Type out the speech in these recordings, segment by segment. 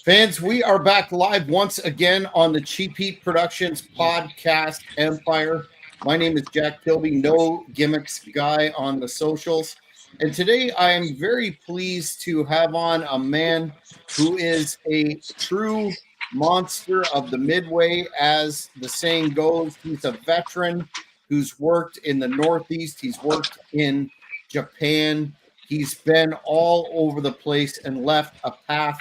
Fans, we are back live once again on the Cheap Heat Productions podcast empire. My name is Jack Kilby, no gimmicks guy on the socials. And today I am very pleased to have on a man who is a true monster of the Midway, as the saying goes. He's a veteran who's worked in the Northeast, he's worked in Japan, he's been all over the place and left a path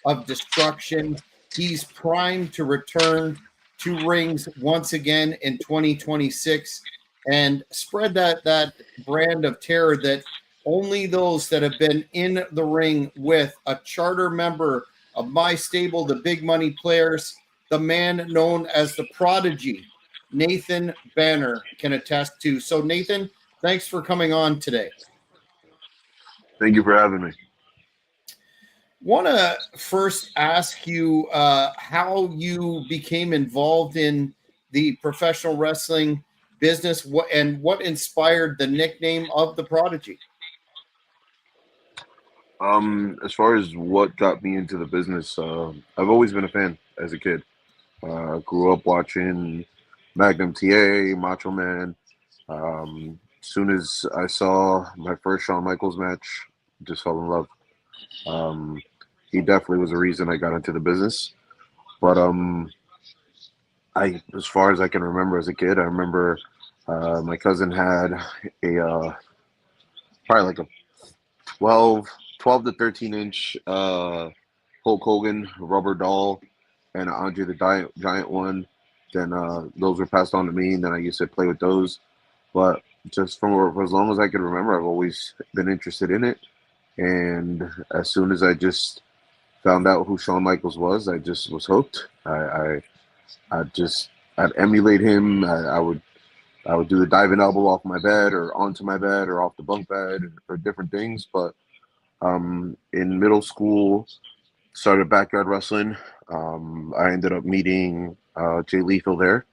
of destruction. He's primed to return to rings once again in 2026 and spread that brand of terror that only those that have been in the ring with a charter member of my stable, the Big Money Players, the man known as the Prodigy, Nathan Banner, can attest to. So, Nathan, thanks for coming on today. Thank you for having me. Want to first ask you how you became involved in the professional wrestling business, what inspired the nickname of the Prodigy. As far as what got me into the business, I've always been a fan as a kid. Grew up watching Magnum TA, Macho Man. As soon as I saw my first Shawn Michaels match, just fell in love. He definitely was a reason I got into the business. But as far as I can remember as a kid, I remember my cousin had a probably like a 12 to 13 inch Hulk Hogan rubber doll and an Andre the Giant one. Then those were passed on to me, and then I used to play with those. But just for as long as I can remember, I've always been interested in it. And as soon as I just found out who Shawn Michaels was, I just was hooked. I'd emulate him. I would do the diving elbow off my bed or onto my bed or off the bunk bed or different things. But in middle school, started backyard wrestling. I ended up meeting Jay Lethal there.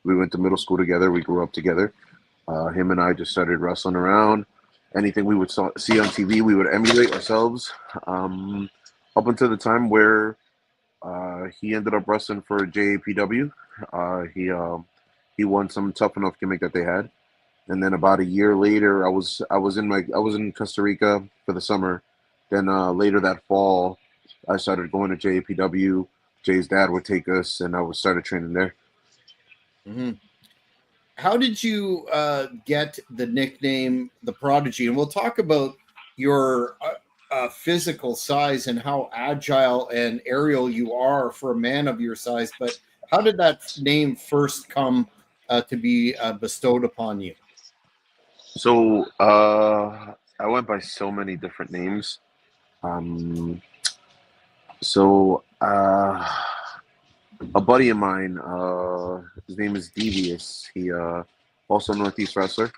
We went to middle school together. We grew up together. Him and I just started wrestling around. Anything we would see on TV, we would emulate ourselves. Up until the time where he ended up wrestling for JAPW. He won some Tough Enough gimmick that they had. And then about a year later, I was in Costa Rica for the summer. Then later that fall, I started going to JAPW. Jay's dad would take us, and I started training there. Mm-hmm. How did you get the nickname the Prodigy? And we'll talk about your physical size and how agile and aerial you are for a man of your size. But how did that name first come to be bestowed upon you? So I went by so many different names. A buddy of mine, his name is Devious. He also Northeast wrestler.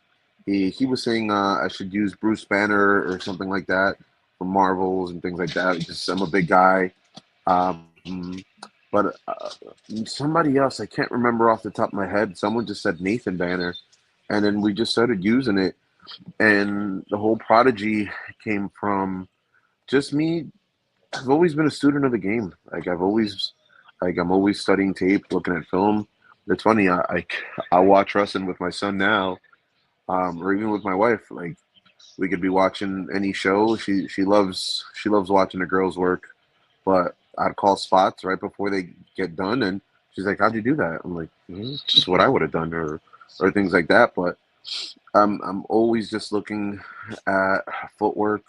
He was saying I should use Bruce Banner or something like that from Marvels and things like that. Just I'm a big guy. But somebody else, I can't remember off the top of my head. Someone just said Nathan Banner, and then we just started using it. And the whole Prodigy came from just me. I've always been a student of the game. I'm always studying tape, looking at film. It's funny. I watch wrestling with my son now, or even with my wife. Like we could be watching any show. She loves watching the girls work, but I'd call spots right before they get done, and she's like, "How'd you do that?" I'm like, "Just what I would have done," or things like that. But I'm always just looking at footwork.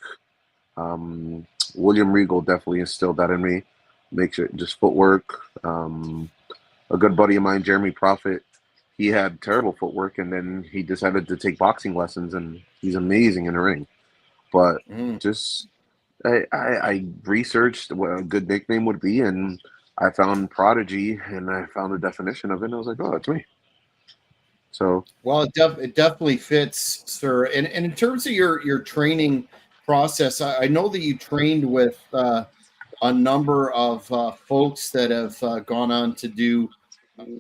William Regal definitely instilled that in me. Make sure just footwork. A good buddy of mine, Jeremy Prophet, he had terrible footwork, and then he decided to take boxing lessons, and he's amazing in the ring. But just I researched what a good nickname would be, and I found Prodigy, and I found the definition of it, and I was like, oh, that's me. So well, it definitely fits, sir. And in terms of your training process, I know that you trained with a number of folks that have gone on to do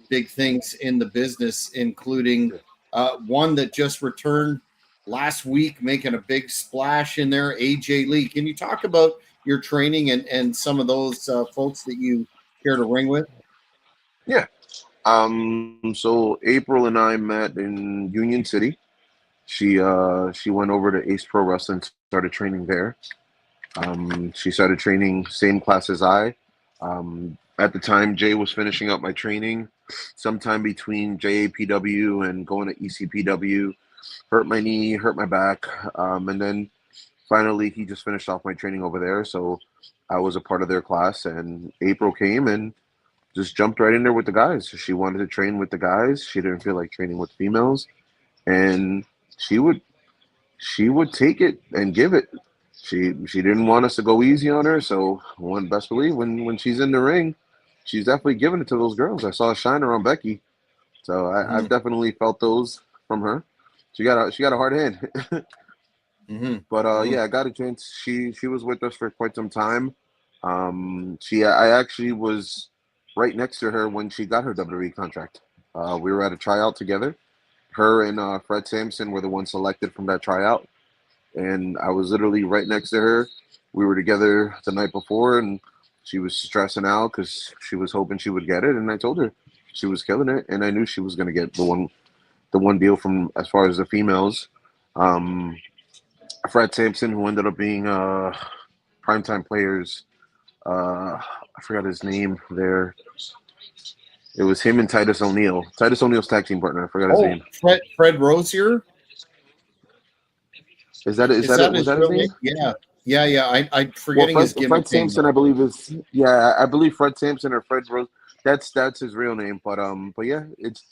big things in the business, including one that just returned last week, making a big splash in there, AJ Lee. Can you talk about your training and some of those folks that you share to ring with? Yeah. So April and I met in Union City. She went over to Ace Pro Wrestling, started training there. She started training same class as I. At the time, Jay was finishing up my training. Sometime between JAPW and going to ECPW, hurt my knee, hurt my back, and then finally he just finished off my training over there. So I was a part of their class, and April came and just jumped right in there with the guys. She wanted to train with the guys. She didn't feel like training with females, and she would she would take it and give it. She didn't want us to go easy on her, so one best believe when she's in the ring, she's definitely giving it to those girls. I saw a shiner on Becky, so I've Mm-hmm. definitely felt those from her. She got a hard hand, Mm-hmm. but Mm-hmm. yeah, I got a chance. She was with us for quite some time. I actually was right next to her when she got her WWE contract. We were at a tryout together. Her and Fred Sampson were the ones selected from that tryout, and I was literally right next to her. We were together the night before, and she was stressing out because she was hoping she would get it. And I told her she was killing it, and I knew she was going to get the one deal from as far as the females. Um, Fred Sampson, who ended up being primetime players. I forgot his name there. It was him and Titus O'Neil. Titus O'Neil's tag team partner. I forgot his Oh, name. Fred Rosier. Is that it? Is Is that it? that Was his that his real name? name? Yeah. Yeah, yeah. I'm Well, forgetting Fred his gimmick Fred name Sampson, I though. believe is yeah, I believe Fred Sampson or Fred Rose. That's his real name. But yeah, it's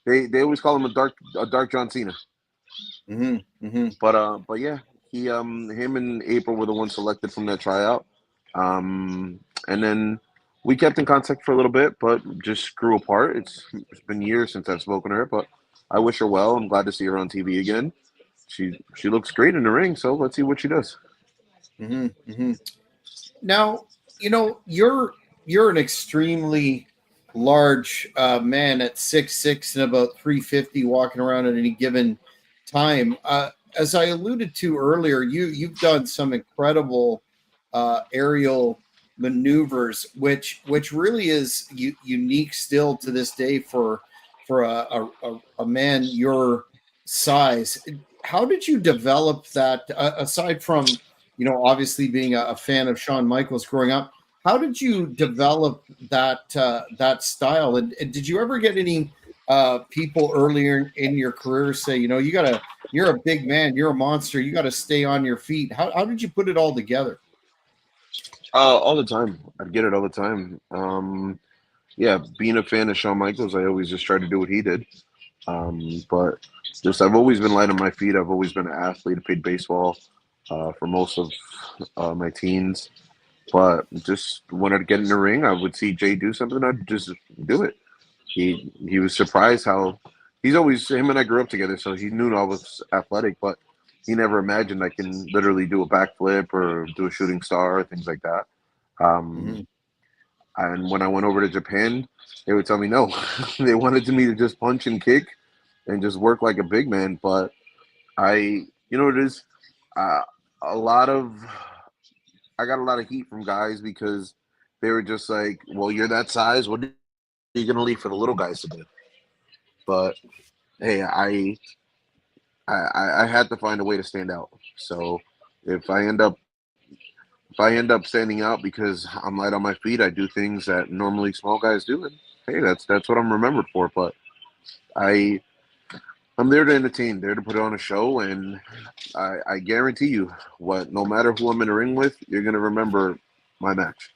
they always call him a dark John Cena. Mm-hmm. Mm-hmm. But yeah, him and April were the ones selected from that tryout. And then we kept in contact for a little bit, but just grew apart. It's been years since I've spoken to her, but I wish her well. I'm glad to see her on TV again. She looks great in the ring, so let's see what she does. Mm-hmm. Mm-hmm. Now, you're an extremely large man at 6'6" and about 350 walking around at any given time. As I alluded to earlier, you've done some incredible aerial maneuvers, which really is unique still to this day for a man your size. How did you develop that? Aside from obviously being a fan of Shawn Michaels growing up, how did you develop that style? And did you ever get any people earlier in your career say, you're a big man, you're a monster, you got to stay on your feet? How did you put it all together? All the time. I'd get it all the time. Yeah, being a fan of Shawn Michaels, I always just try to do what he did. But just I've always been light on my feet. I've always been an athlete. I played baseball for most of my teens. But just when I'd get in the ring, I would see Jay do something. I'd just do it. He was surprised how he's always him and I grew up together, so he knew I was athletic, but he never imagined I can literally do a backflip or do a shooting star or things like that. Um, Mm-hmm. and when I went over to Japan, they would tell me no. They wanted me to just punch and kick and just work like a big man. But what it is, uh, a lot of I got a lot of heat from guys because they were just like, "Well, you're that size. What are you gonna leave for the little guys to do?" But hey, I had to find a way to stand out. So if I end up if I end up standing out because I'm light on my feet, I do things that normally small guys do, and hey, that's what I'm remembered for. But I I'm there to entertain, there to put on a show, and I guarantee you, no matter who I'm in the ring with, you're gonna remember my match.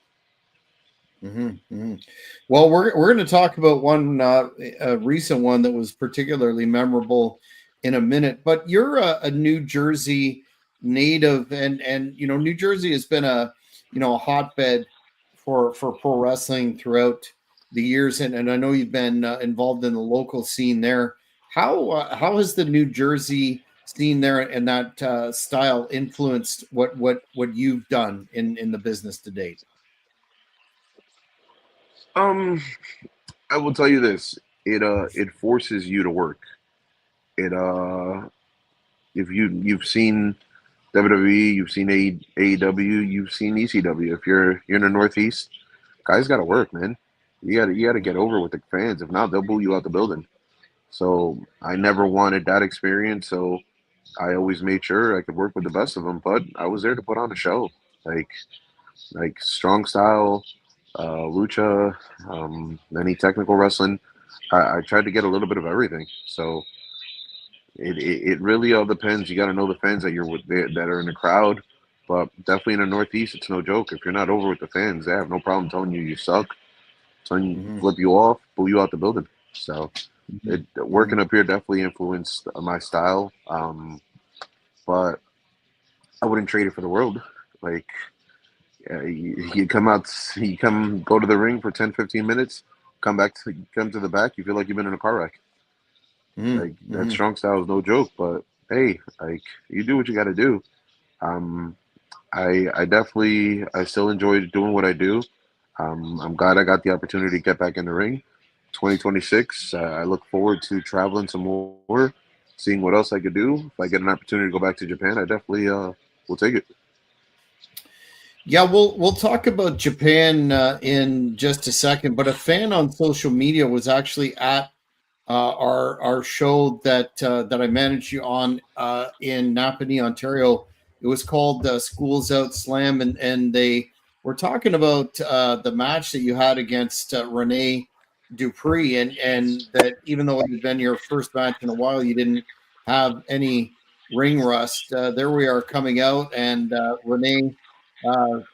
Mm-hmm. Mm-hmm. Well, we're going to talk about one a recent one that was particularly memorable in a minute. But you're a New Jersey native, and New Jersey has been a hotbed for pro wrestling throughout the years, and I know you've been involved in the local scene there. How has the New Jersey scene there and that style influenced what you've done in the business to date? Um, I will tell you this: it forces you to work. It if you've seen WWE, you've seen AEW, you've seen ECW. If you're in the Northeast, guys got to work, man. You got to get over with the fans. If not, they'll boo you out the building. So I never wanted that experience. So I always made sure I could work with the best of them. But I was there to put on a show, like strong style, lucha, any technical wrestling. I tried to get a little bit of everything. So it really all depends. You got to know the fans that you're with that are in the crowd. But definitely in the Northeast, it's no joke. If you're not over with the fans, they have no problem telling you suck, telling you Mm-hmm. flip you off, boo you out the building. So Mm-hmm. working up here definitely influenced my style. But I wouldn't trade it for the world. Like you come out, you come go to the ring for 10, 15 minutes, come to the back, you feel like you've been in a car wreck. Like that Mm-hmm. strong style is no joke. But hey, like you do what you got to do. Um, I definitely I still enjoy doing what I do. I'm glad I got the opportunity to get back in the ring. 2026, I look forward to traveling some more, seeing what else I could do. If I get an opportunity to go back to Japan, I definitely will take it. Yeah, we'll talk about Japan in just a second. But a fan on social media was actually at our show that I managed you on in Napanee, Ontario. It was called Schools Out Slam, and they were talking about the match that you had against Rene Dupree, and that even though it had been your first match in a while, you didn't have any ring rust. There we are coming out, and Rene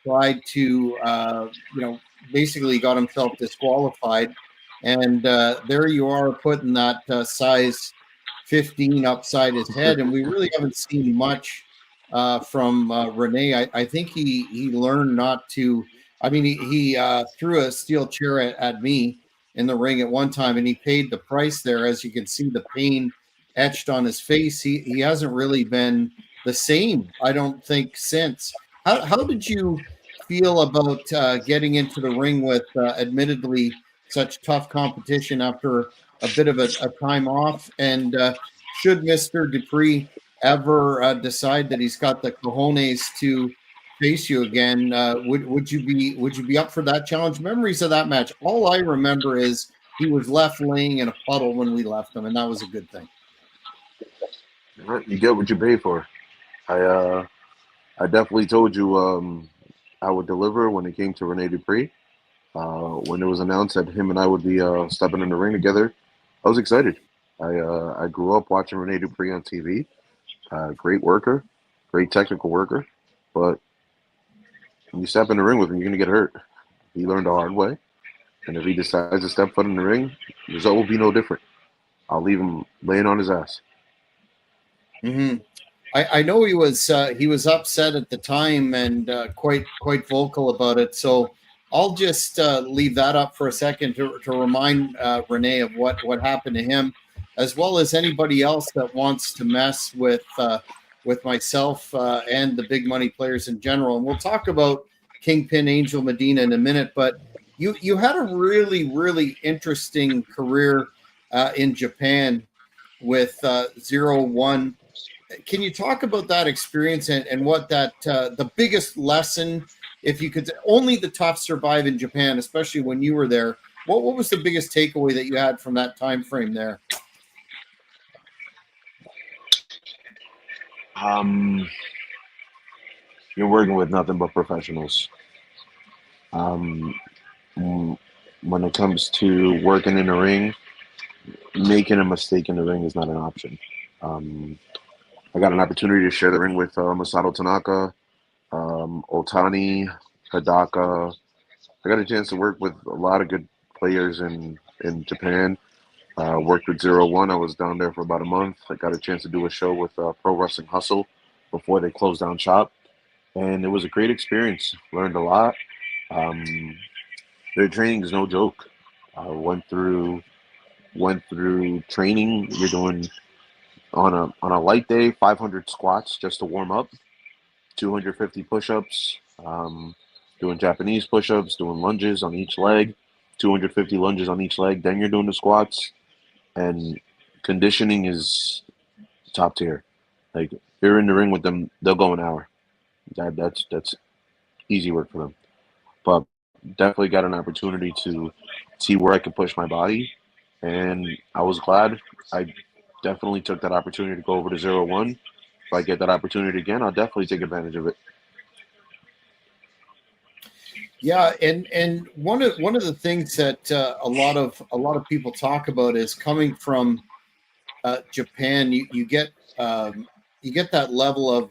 tried to, basically got himself disqualified. And there you are putting that size 15 upside his head. And we really haven't seen much from Rene. I think he learned not to. I mean, he threw a steel chair at me in the ring at one time, and he paid the price there. As you can see, the pain etched on his face. He hasn't really been the same, I don't think, since. How did you feel about getting into the ring with admittedly such tough competition after a bit of a time off? And should Mr. Dupree ever decide that he's got the cojones to face you again, would you be up for that challenge? Memories of that match. All I remember is he was left laying in a puddle when we left him, and that was a good thing. You get what you pay for. I definitely told you I would deliver when it came to Rene Dupree. When it was announced that him and I would be stepping in the ring together, I was excited. I grew up watching Rene Dupree on TV. Great worker, great technical worker, but when you step in the ring with him, you're gonna get hurt. He learned the hard way, and if he decides to step foot in the ring, the result will be no different. I'll leave him laying on his ass. Mm-hmm. I know he was upset at the time and quite vocal about it. So I'll just leave that up for a second to remind Rene of what happened to him, as well as anybody else that wants to mess with myself and the big money players in general. And we'll talk about Kingpin Angel Medina in a minute. But you had a really interesting career in Japan with 0-1. Can you talk about that experience and what that the biggest lesson, if you could, only the tough survive in Japan, especially when you were there? What was the biggest takeaway that you had from that time frame there? Um, you're working with nothing but professionals. Um, when it comes to working in the ring, making a mistake in the ring is not an option. Um, I got an opportunity to share the ring with Masato Tanaka, Otani, Hidaka. I got a chance to work with a lot of good players in Japan. Worked with 0-1. I was down there for about a month. I got a chance to do a show with Pro Wrestling Hustle before they closed down shop, and it was a great experience. Learned a lot. Um, their training is no joke. I went through training. You're doing on a light day 500 squats just to warm up, 250 push-ups, doing Japanese push-ups, doing lunges on each leg, 250 lunges on each leg. Then you're doing the squats, and conditioning is top tier. Like you're in the ring with them, they'll go an hour. That's easy work for them. But definitely got an opportunity to see where I could push my body, and I was glad. I definitely took that opportunity to go over to 0-1. If I get that opportunity again, I'll definitely take advantage of it. Yeah, and one of the things that a lot of people talk about is coming from Japan. You get that level of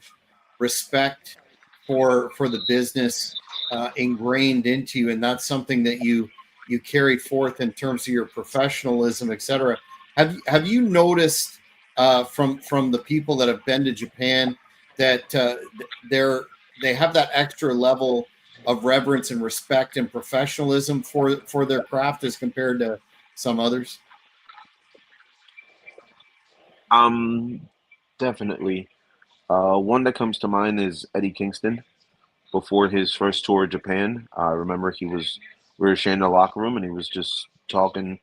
respect for the business ingrained into you, and that's something that you carry forth in terms of your professionalism, etc. Have you noticed from the people that have been to Japan that they have that extra level of reverence and respect and professionalism for their craft as compared to some others? Um, Definitely. One that comes to mind is Eddie Kingston. Before his first tour of Japan, I remember we were sharing the locker room and he was just talking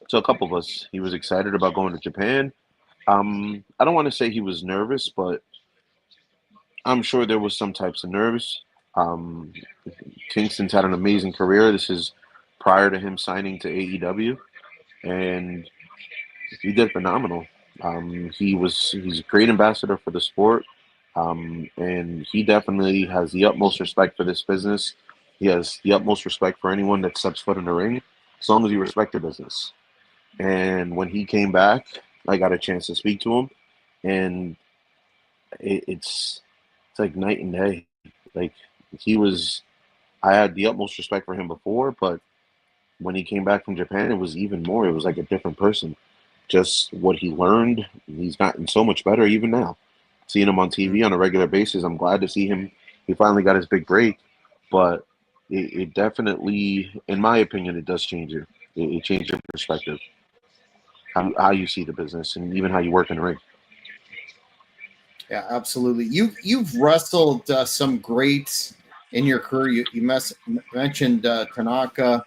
to a couple of us. He was excited about going to Japan. I don't want to say he was nervous, but I'm sure there was some types of nerves. Um, Kingston's had an amazing career. This is prior to him signing to AEW, and he did phenomenal. He's a great ambassador for the sport, and he definitely has the utmost respect for this business. He has the utmost respect for anyone that steps foot in the ring, as long as you respect the business. And when he came back, I got a chance to speak to him, and it's like night and day. Like he was, I had the utmost respect for him before, but when he came back from Japan, it was even more. It was like a different person. Just what he learned, he's gotten so much better even now. Seeing him on TV on a regular basis, I'm glad to see him. He finally got his big break, but it definitely, in my opinion, it does change you. It changed your perspective, how you see the business, and even how you work in the ring. Yeah, absolutely. You've wrestled some greats in your career. You mentioned Tanaka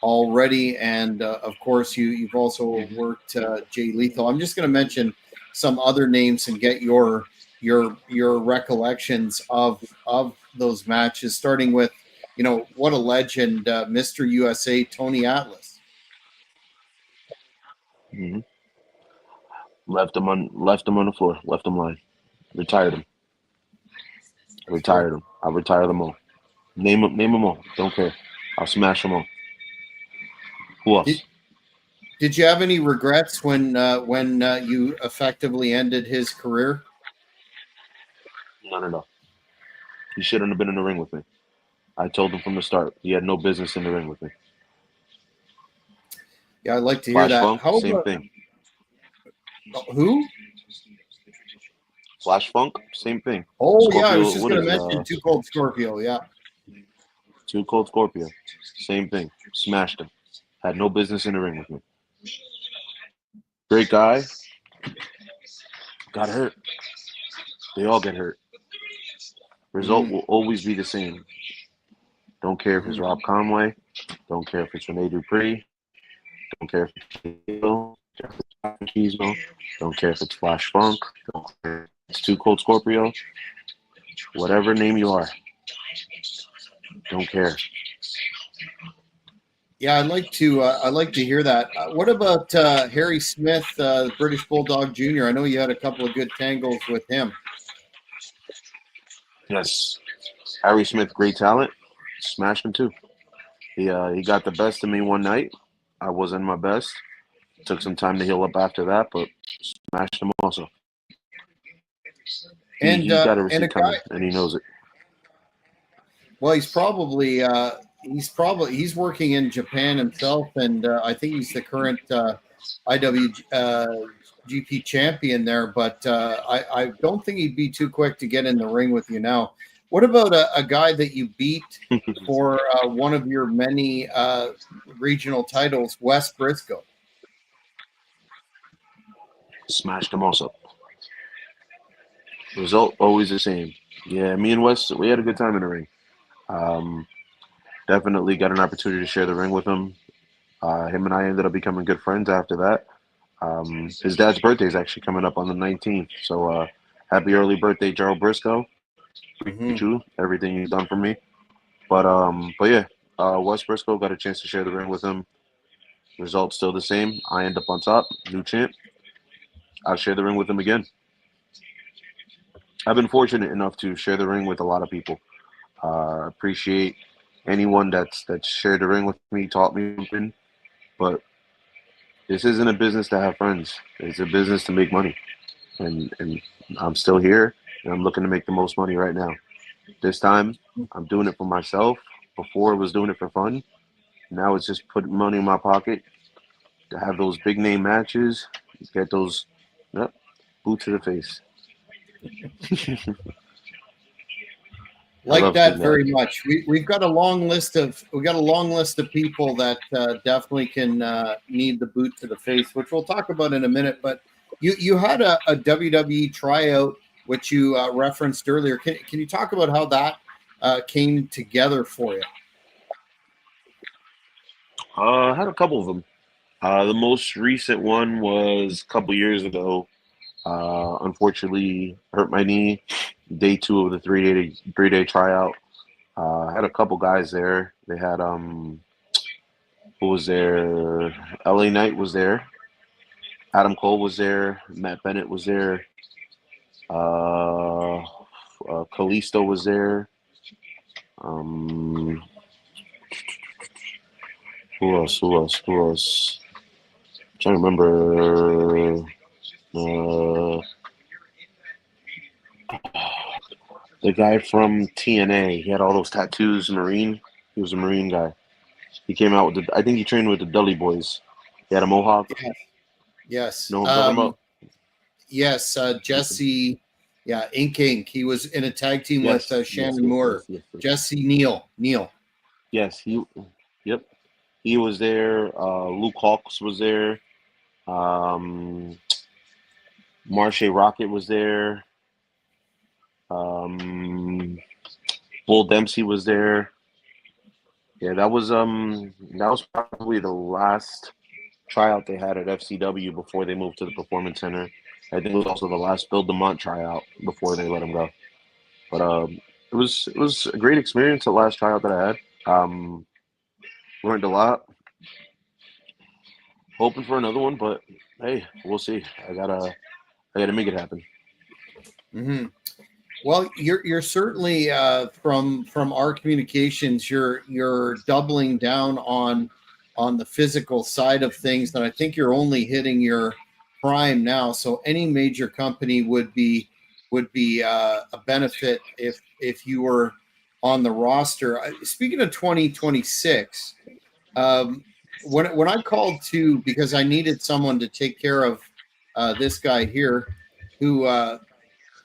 already, and of course you've also worked Jay Lethal. I'm just going to mention some other names and get your recollections of those matches, starting with what a legend, Mr. USA Tony Atlas. Hmm. Left him on the floor, left him lying, retired him, Sure. retired him. I retire them all. Name them all. Don't care. I'll smash them all. Who Did else? did you have any regrets when you effectively ended his career? None at all. He shouldn't have been in the ring with me. I told him from the start. He had no business in the ring with me. Yeah, I'd like to hear Flash that. Funk, How same about thing. who? Flash Funk, same thing. Oh yeah, I was Scorpio, just what going is to mention Too Cold Scorpio. Yeah, Too Cold Scorpio, same thing. Smashed him. Had no business in the ring with me. Great guy, got hurt. They all get hurt. Result mm-hmm. will always be the same. Don't care if it's Mm-hmm. Rob Conway. Don't care if it's Rene Dupree. Don't care if it's Hill. Machismo. Don't care if it's Flash Funk. Don't care if it's Too Cold Scorpio. Whatever name you are, don't care. Yeah, I'd like to hear that. What about Harry Smith, British Bulldog Jr.? I know you had a couple of good tangles with him. Yes, Harry Smith, great talent. Smashed him too. He got the best of me one night. I wasn't my best. Took some time to heal up after that, but smashed him also. And He's got a and a receipt guy. coming, and he knows it. Well, he's working in Japan himself, and I think he's the current IWGP champion there. But I don't think he'd be too quick to get in the ring with you now. What about a guy that you beat for one of your many regional titles, Wes Briscoe? Smashed him also. Result always the same. Yeah, me and Wes, we had a good time in the ring. Um, Definitely got an opportunity to share the ring with him. Him and I ended up becoming good friends after that. His dad's birthday is actually coming up on the 19th, so Happy early birthday, Gerald Briscoe. Hmm. Appreciate you, everything you've done for me. But yeah, Wes Briscoe, got a chance to share the ring with him. Results still the same. I end up on top, new champ. I'll share the ring with him again. I've been fortunate enough to share the ring with a lot of people. Appreciate anyone that's shared the ring with me, taught me something. But this isn't a business to have friends. It's a business to make money. And I'm still here, and I'm looking to make the most money right now. This time, I'm doing it for myself. Before, I was doing it for fun. Now it's just putting money in my pocket to have those big name matches, get those, yep, boot to the face. I Like love seeing that that. very much. We've got a long list of people that definitely can need the boot to the face, which we'll talk about in a minute. But you had a WWE tryout, which you referenced earlier. Can you talk about how that came together for you? I had a couple of them. The most recent one was a couple years ago. Unfortunately, hurt my knee. Day two of the three day tryout. I had a couple guys there. They had who was there? L.A. Knight was there. Adam Cole was there. Matt Bennett was there. Uh, Kalisto was there. Um, who else? Who else? Who else? I'm trying to remember. Uh, the guy from TNA. He had all those tattoos. Marine. He was a Marine guy. He came out with the. I think he trained with the Dudley Boys. He had a mohawk. Yes. Yes. You know what I'm talking about? Yes. Jesse. Yeah. Ink. He was in a tag team with Yes. Yes. Shannon Yes. Moore. Yes. Yes. Yes. Jesse Neal. Yes. He. Yep. He was there. Luke Hawks was there. Um, Marshe Rocket was there. Um, Bull Dempsey was there. Yeah, that was probably the last tryout they had at FCW before they moved to the Performance Center. I think it was also the last Bill DeMont tryout before they let him go. But it was a great experience. The last tryout that I had. Learned a lot. Hoping for another one, but hey, we'll see. I gotta make it happen. Hmm. Well, you're certainly from our communications. You're doubling down on the physical side of things, and I think you're only hitting your prime now. So any major company would be a benefit if you were on the roster. Speaking of 2026, um, when I called to because I needed someone to take care of this guy here, who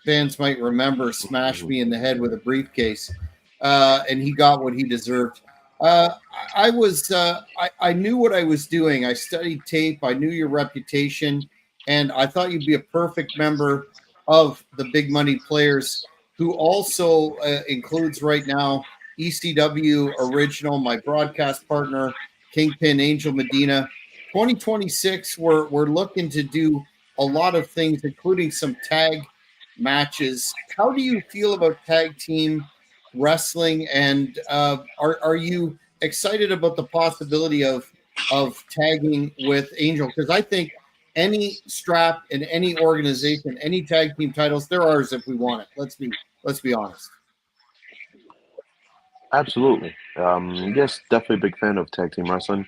fans might remember smashed me in the head with a briefcase, and he got what he deserved. I knew what I was doing. I studied tape. I knew your reputation, and I thought you'd be a perfect member of the big money players, who also includes right now ECW Original, my broadcast partner, Kingpin Angel Medina. 2026, we're looking to do a lot of things, including some tag matches. How do you feel about tag team wrestling, and are you excited about the possibility of tagging with Angel? Because I think any strap in any organization, any tag team titles, they're ours if we want it. Let's be honest. Absolutely. Yes, definitely a big fan of tag team wrestling.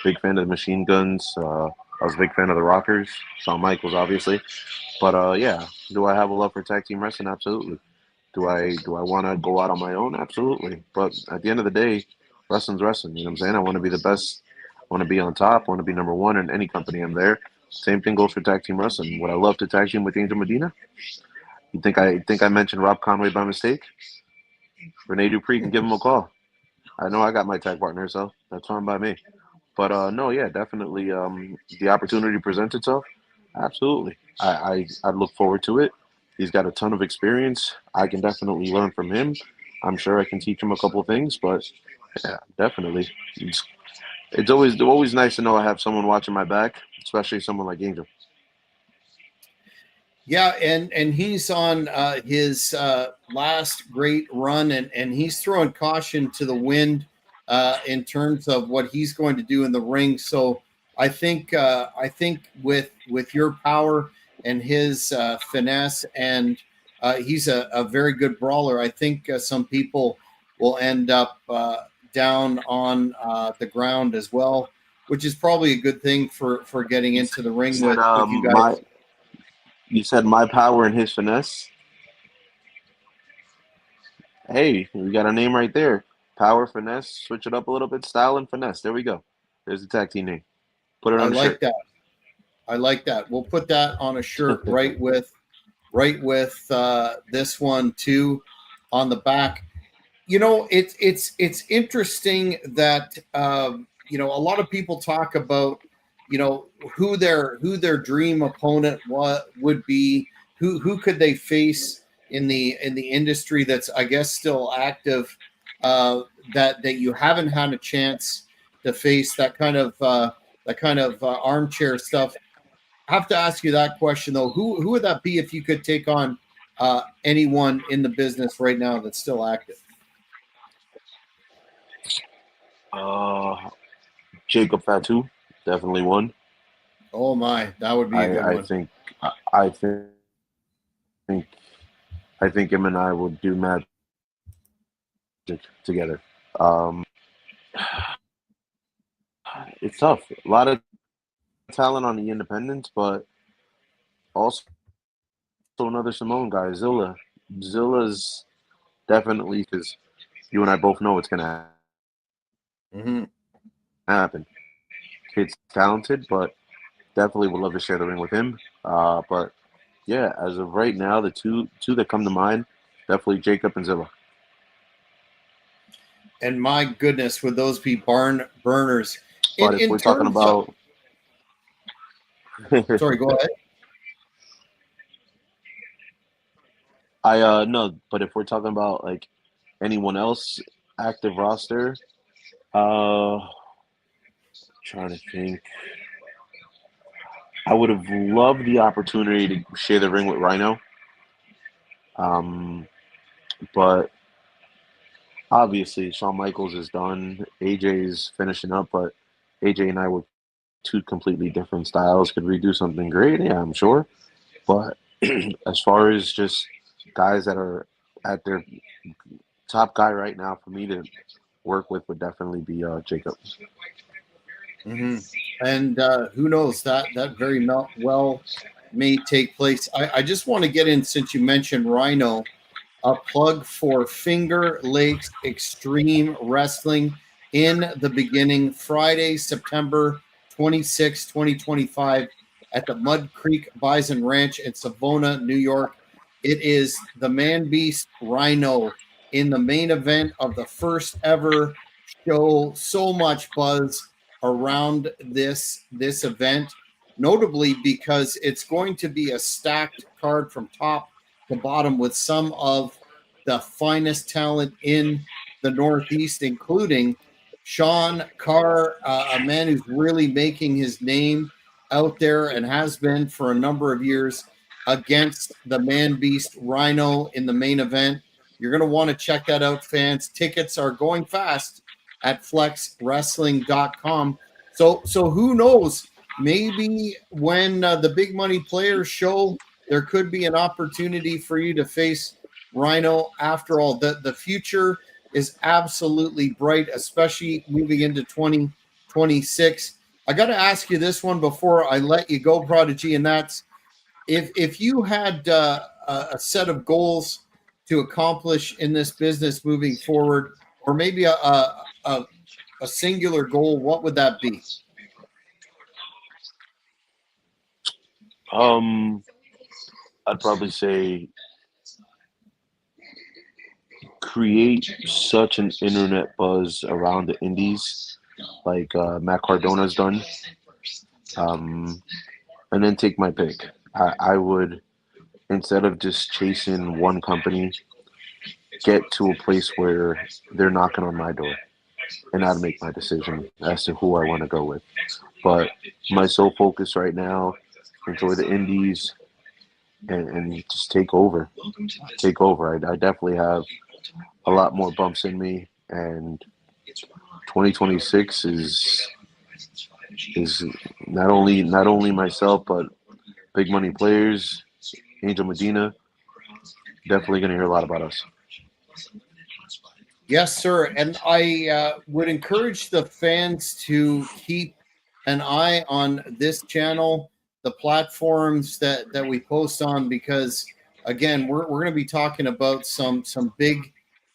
Big fan of the Machine Guns. I was a big fan of the Rockers. Shawn Michaels, obviously. But yeah, do I have a love for tag team wrestling? Absolutely. Do I want to go out on my own? Absolutely. But at the end of the day, wrestling's wrestling. You know what I'm saying? I want to be the best. I want to be on top. I want to be number one in any company I'm there. Same thing goes for tag team wrestling. Would I love to tag team with Angel Medina? You think I mentioned Rob Conway by mistake? Rene Dupree can give him a call. I know I got my tag partner, so that's fine by me. But no, yeah, definitely. The opportunity presents itself. Absolutely. I look forward to it. He's got a ton of experience. I can definitely learn from him. I'm sure I can teach him a couple of things, but yeah, definitely. It's always nice to know I have someone watching my back, especially someone like Angel. Yeah, and he's on his last great run, and he's throwing caution to the wind in terms of what he's going to do in the ring. So I think with your power and his finesse, and he's a very good brawler. I think some people will end up down on the ground as well, which is probably a good thing for getting You into the you ring said with you my guys. you said my power and his finesse. Hey, we got a name right there. Power, finesse, switch it up a little bit. Style and finesse. There we go. There's the tag team name. Put it I on the like shirt. that. I like that. We'll put that on a shirt right with this one too on the back. It's interesting that a lot of people talk about who their dream opponent would be, who could they face in the industry that's, I guess, still active, that you haven't had a chance to face, that kind of armchair stuff. I have to ask you that question though. Who would that be if you could take on anyone in the business right now that's still active? Uh, Jacob Fatu, definitely one. Oh my, that would be a good I one. think I think I think him and I will do magic together. Um, it's tough. A lot of talent on the independents, but also another Simone guy, Zilla. Zilla's definitely, because you and I both know what's gonna Hmm. happen. Kid's talented, but definitely would love to share the ring with him. But yeah, as of right now, the two that come to mind, definitely Jacob and Zilla. And my goodness, would those be barn burners? In But if in we're talking terms of, about, sorry, go ahead. I no, but if we're talking about like anyone else active roster, uh, trying to think, I would have loved the opportunity to share the ring with Rhino. Um, but obviously Shawn Michaels is done. AJ is finishing up, but AJ and I were two completely different styles. Could we do something great? Yeah, I'm sure. But as far as just guys that are at their top guy right now for me to work with would definitely be Jacob. Hmm. And who knows, that very well may take place. I just want to get in, since you mentioned Rhino, a plug for Finger Lakes Extreme Wrestling in the beginning, Friday, September 26, 2025, at the Mud Creek Bison Ranch in Savona, New York. It is the Man Beast Rhino in the main event of the first ever show. So much buzz around this event, notably because it's going to be a stacked card from top to bottom with some of the finest talent in the Northeast, including Sean Carr, a man who's really making his name out there and has been for a number of years, against the Man Beast Rhino in the main event. You're going to want to check that out, fans. Tickets are going fast at flexwrestling.com. So who knows? Maybe when the big money players show, there could be an opportunity for you to face Rhino. After all, the future is absolutely bright, especially moving into 2026. I got to ask you this one before I let you go, Prodigy, and that's, if you had a set of goals to accomplish in this business moving forward, or maybe a singular goal, what would that be? Um, I'd probably say create such an internet buzz around the indies like Matt Cardona's done, um, and then take my pick. I would, instead of just chasing one company, get to a place where they're knocking on my door, and I'd make my decision as to who I want to go with. But my sole focus right now, enjoy the indies, and just take over. Take over. I definitely have a lot more bumps in me, and 2026 is not only myself, but big money players, Angel Medina. Definitely going to hear a lot about us. Yes, sir. And I would encourage the fans to keep an eye on this channel, the platforms that we post on, because again, we're going to be talking about some big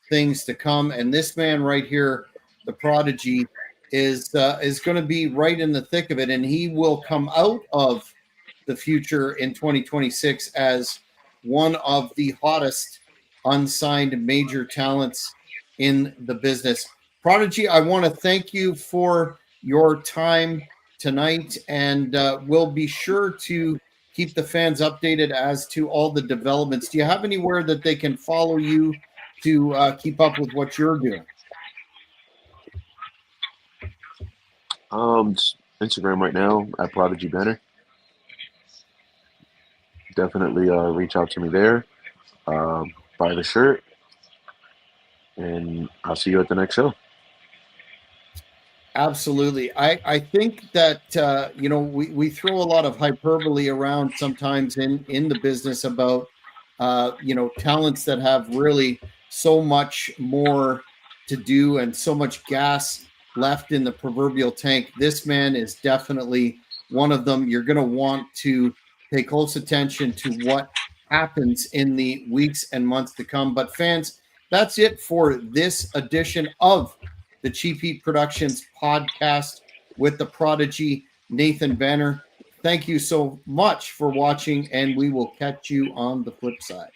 things to come. And this man right here, the Prodigy, is going to be right in the thick of it, and he will come out of the future in 2026 as one of the hottest unsigned major talents in the business. Prodigy, I want to thank you for your time tonight, and we'll be sure to keep the fans updated as to all the developments. Do you have anywhere that they can follow you to keep up with what you're doing? Just Instagram right now at Prodigy Banner. Definitely reach out to me there. Buy the shirt, and I'll see you at the next show. Absolutely. I think that we throw a lot of hyperbole around sometimes in the business about talents that have really so much more to do and so much gas left in the proverbial tank. This man is definitely one of them. You're going to want to pay close attention to what happens in the weeks and months to come. But fans, that's it for this edition of the Cheap Heat Productions podcast with the Prodigy Nathan Banner. Thank you so much for watching, and we will catch you on the flip side.